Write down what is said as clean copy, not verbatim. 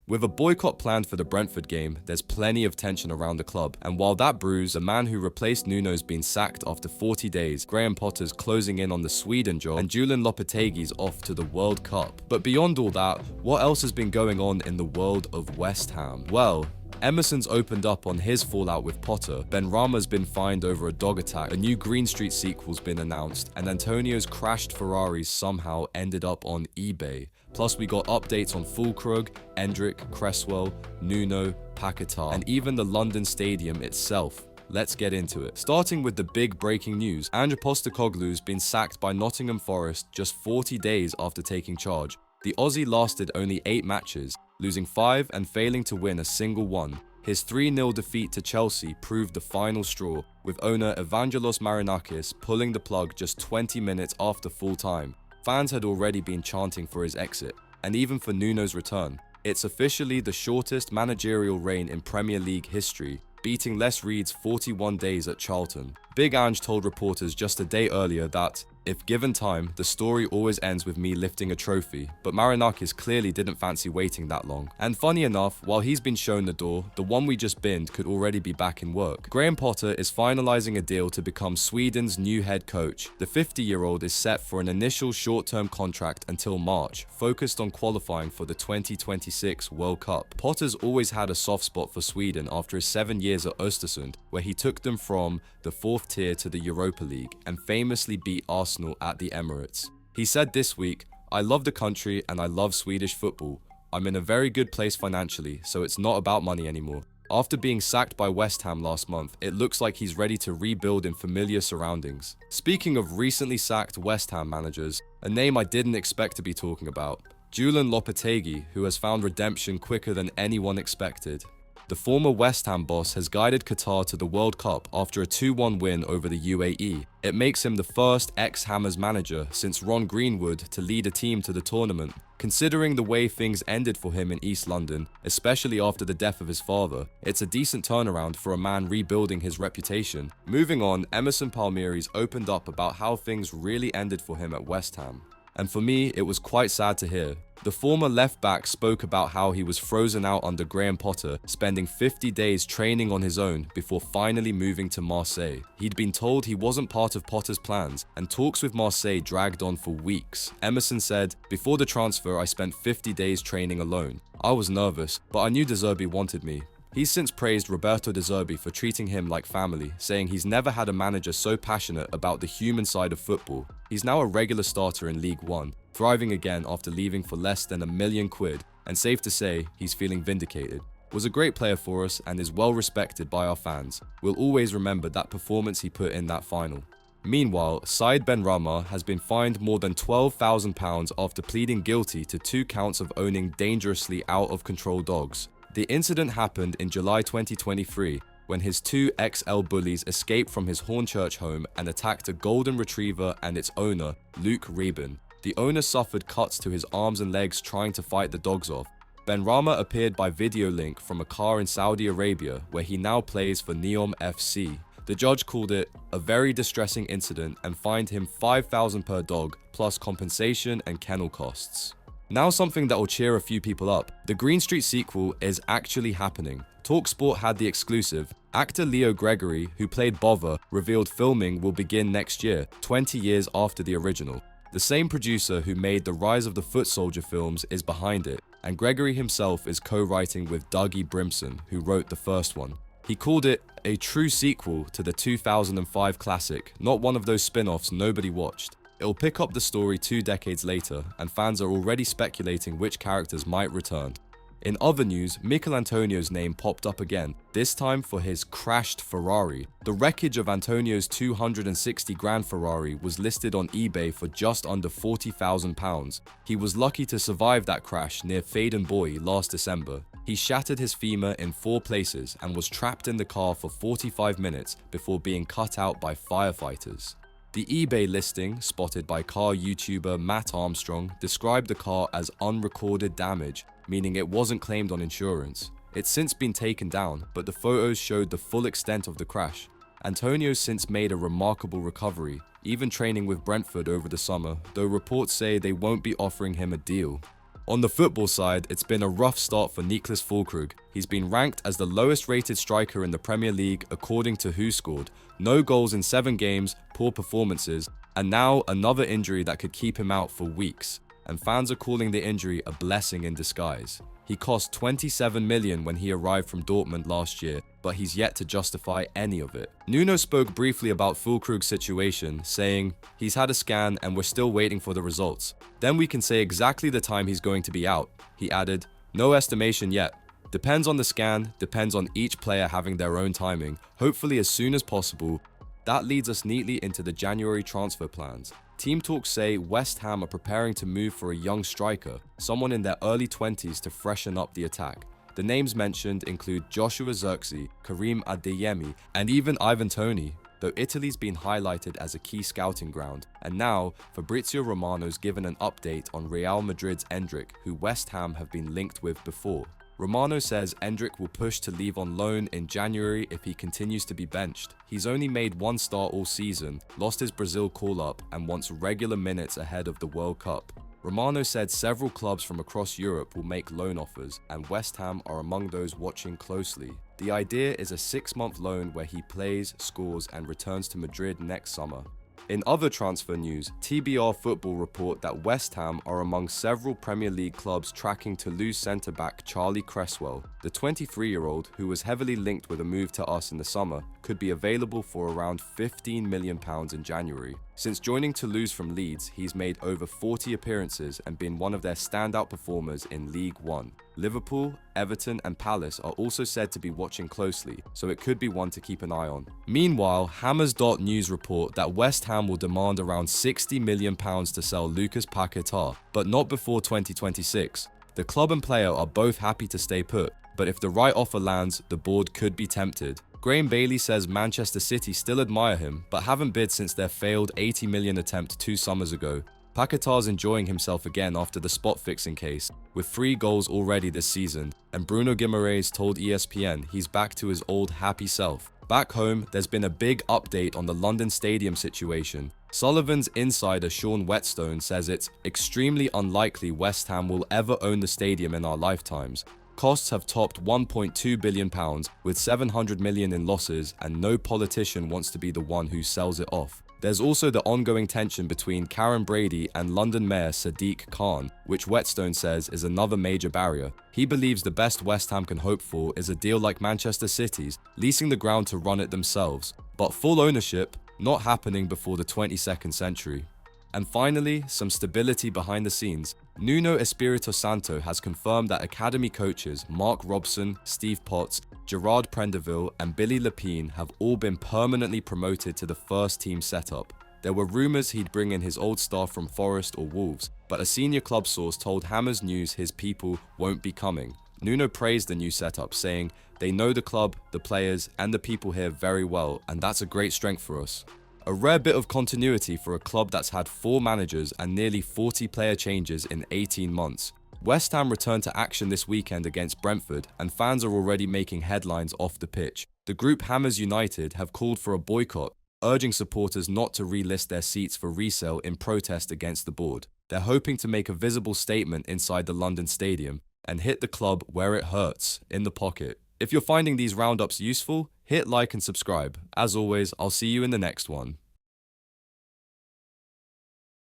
With a boycott planned for the Brentford game, there's plenty of tension around the club, and while that brews, the man who replaced Nuno's been sacked after 40 days, Graham Potter's closing in on the Sweden job, and Julian Lopetegui's off to the World Cup. But beyond all that, what else has been going on in the world of West Ham? Well, Emerson's opened up on his fallout with Potter, Benrahma's been fined over a dog attack, a new Green Street sequel's been announced, and Antonio's crashed Ferraris somehow ended up on eBay. Plus we got updates on Füllkrug, Endrick, Cresswell, Nuno, Paquetá, and even the London Stadium itself. Let's get into it. Starting with the big breaking news, Postecoglou's been sacked by Nottingham Forest just 40 days after taking charge. The Aussie lasted only 8 matches, losing 5 and failing to win a single one. His 3-0 defeat to Chelsea proved the final straw, with owner Evangelos Marinakis pulling the plug just 20 minutes after full time. Fans had already been chanting for his exit, and even for Nuno's return. It's officially the shortest managerial reign in Premier League history, beating Les Reed's 41 days at Charlton. Big Ange told reporters just a day earlier that, if given time, the story always ends with me lifting a trophy, but Marinakis clearly didn't fancy waiting that long. And funny enough, while he's been shown the door, the one we just binned could already be back in work. Graham Potter is finalising a deal to become Sweden's new head coach. The 50-year-old is set for an initial short-term contract until March, focused on qualifying for the 2026 World Cup. Potter's always had a soft spot for Sweden after his 7 years at Östersund, where he took them from the 4th tier to the Europa League and famously beat Arsenal at the Emirates. He said this week, "I love the country and I love Swedish football. I'm in a very good place financially, so it's not about money anymore." After being sacked by West Ham last month, it looks like he's ready to rebuild in familiar surroundings. Speaking of recently sacked West Ham managers, a name I didn't expect to be talking about, Julian Lopetegui, who has found redemption quicker than anyone expected. The former West Ham boss has guided Qatar to the World Cup after a 2-1 win over the UAE. It makes him the first ex-Hammers manager since Ron Greenwood to lead a team to the tournament. Considering the way things ended for him in East London, especially after the death of his father, it's a decent turnaround for a man rebuilding his reputation. Moving on, Emerson Palmieri's opened up about how things really ended for him at West Ham. And for me, it was quite sad to hear. The former left-back spoke about how he was frozen out under Graham Potter, spending 50 days training on his own before finally moving to Marseille. He'd been told he wasn't part of Potter's plans, and talks with Marseille dragged on for weeks. Emerson said, "Before the transfer, I spent 50 days training alone. I was nervous, but I knew De Zerbi wanted me." He's since praised Roberto De Zerbi for treating him like family, saying he's never had a manager so passionate about the human side of football. He's now a regular starter in League One, thriving again after leaving for less than £1 million, and safe to say, he's feeling vindicated. Was a great player for us and is well respected by our fans. We'll always remember that performance he put in that final. Meanwhile, Saïd Benrahma has been fined more than £12,000 after pleading guilty to 2 counts of owning dangerously out-of-control dogs. The incident happened in July 2023, when his 2 XL bullies escaped from his Hornchurch home and attacked a golden retriever and its owner, Luke Reben. The owner suffered cuts to his arms and legs trying to fight the dogs off. Benrahma appeared by video link from a car in Saudi Arabia, where he now plays for Neom FC. The judge called it a very distressing incident and fined him £5,000 per dog, plus compensation and kennel costs. Now something that will cheer a few people up. The Green Street sequel is actually happening. TalkSport had the exclusive. Actor Leo Gregory, who played Bother, revealed filming will begin next year, 20 years after the original. The same producer who made the Rise of the Foot Soldier films is behind it, and Gregory himself is co-writing with Dougie Brimson, who wrote the first one. He called it a true sequel to the 2005 classic, not one of those spin-offs nobody watched. It'll pick up the story 2 decades later, and fans are already speculating which characters might return. In other news, Michail Antonio's name popped up again, this time for his crashed Ferrari. The wreckage of Antonio's 260 grand Ferrari was listed on eBay for just under £40,000. He was lucky to survive that crash near Faden Boy last December. He shattered his femur in 4 places and was trapped in the car for 45 minutes before being cut out by firefighters. The eBay listing, spotted by car YouTuber Matt Armstrong, described the car as unrecorded damage, meaning it wasn't claimed on insurance. It's since been taken down, but the photos showed the full extent of the crash. Antonio's since made a remarkable recovery, even training with Brentford over the summer, though reports say they won't be offering him a deal. On the football side, it's been a rough start for Niclas Füllkrug. He's been ranked as the lowest rated striker in the Premier League according to Who Scored. No goals in 7 games, poor performances, and now another injury that could keep him out for weeks. And fans are calling the injury a blessing in disguise. He cost 27 million when he arrived from Dortmund last year, but he's yet to justify any of it. Nuno spoke briefly about Füllkrug's situation, saying, "He's had a scan and we're still waiting for the results. Then we can say exactly the time he's going to be out." He added, "No estimation yet. Depends on the scan, depends on each player having their own timing, hopefully as soon as possible." That leads us neatly into the January transfer plans. Team talks say West Ham are preparing to move for a young striker, someone in their early 20s to freshen up the attack. The names mentioned include Joshua Zirkzee, Karim Adeyemi, and even Ivan Toney, though Italy's been highlighted as a key scouting ground. And now, Fabrizio Romano's given an update on Real Madrid's Endrick, who West Ham have been linked with before. Romano says Endrick will push to leave on loan in January if he continues to be benched. He's only made 1 start all season, lost his Brazil call-up, and wants regular minutes ahead of the World Cup. Romano said several clubs from across Europe will make loan offers, and West Ham are among those watching closely. The idea is a 6-month loan where he plays, scores, and returns to Madrid next summer. In other transfer news, TBR Football report that West Ham are among several Premier League clubs tracking Toulouse centre-back Charlie Cresswell. The 23-year-old, who was heavily linked with a move to us in the summer, could be available for around £15 million in January. Since joining Toulouse from Leeds, he's made over 40 appearances and been one of their standout performers in League One. Liverpool, Everton and Palace are also said to be watching closely, so it could be one to keep an eye on. Meanwhile, Hammers.News report that West Ham will demand around £60 million to sell Lucas Paquetá, but not before 2026. The club and player are both happy to stay put, but if the right offer lands, the board could be tempted. Graham Bailey says Manchester City still admire him, but haven't bid since their failed £80 million attempt 2 summers ago. Paquetá's enjoying himself again after the spot-fixing case, with 3 goals already this season, and Bruno Guimaraes told ESPN he's back to his old happy self. Back home, there's been a big update on the London Stadium situation. Sullivan's insider Sean Whetstone says it's extremely unlikely West Ham will ever own the stadium in our lifetimes. Costs have topped £1.2 billion, with £700 million in losses, and no politician wants to be the one who sells it off. There's also the ongoing tension between Karen Brady and London Mayor Sadiq Khan, which Whetstone says is another major barrier. He believes the best West Ham can hope for is a deal like Manchester City's, leasing the ground to run it themselves. But full ownership, not happening before the 22nd century. And finally, some stability behind the scenes. Nuno Espirito Santo has confirmed that academy coaches Mark Robson, Steve Potts, Gerard Prendeville and Billy Lepine have all been permanently promoted to the first team setup. There were rumours he'd bring in his old staff from Forest or Wolves, but a senior club source told Hammers News his people won't be coming. Nuno praised the new setup, saying, "They know the club, the players and the people here very well, and that's a great strength for us." A rare bit of continuity for a club that's had 4 managers and nearly 40 player changes in 18 months. West Ham returned to action this weekend against Brentford, and fans are already making headlines off the pitch. The group Hammers United have called for a boycott, urging supporters not to relist their seats for resale in protest against the board. They're hoping to make a visible statement inside the London Stadium and hit the club where it hurts, in the pocket. If you're finding these roundups useful, hit like and subscribe. As always, I'll see you in the next one.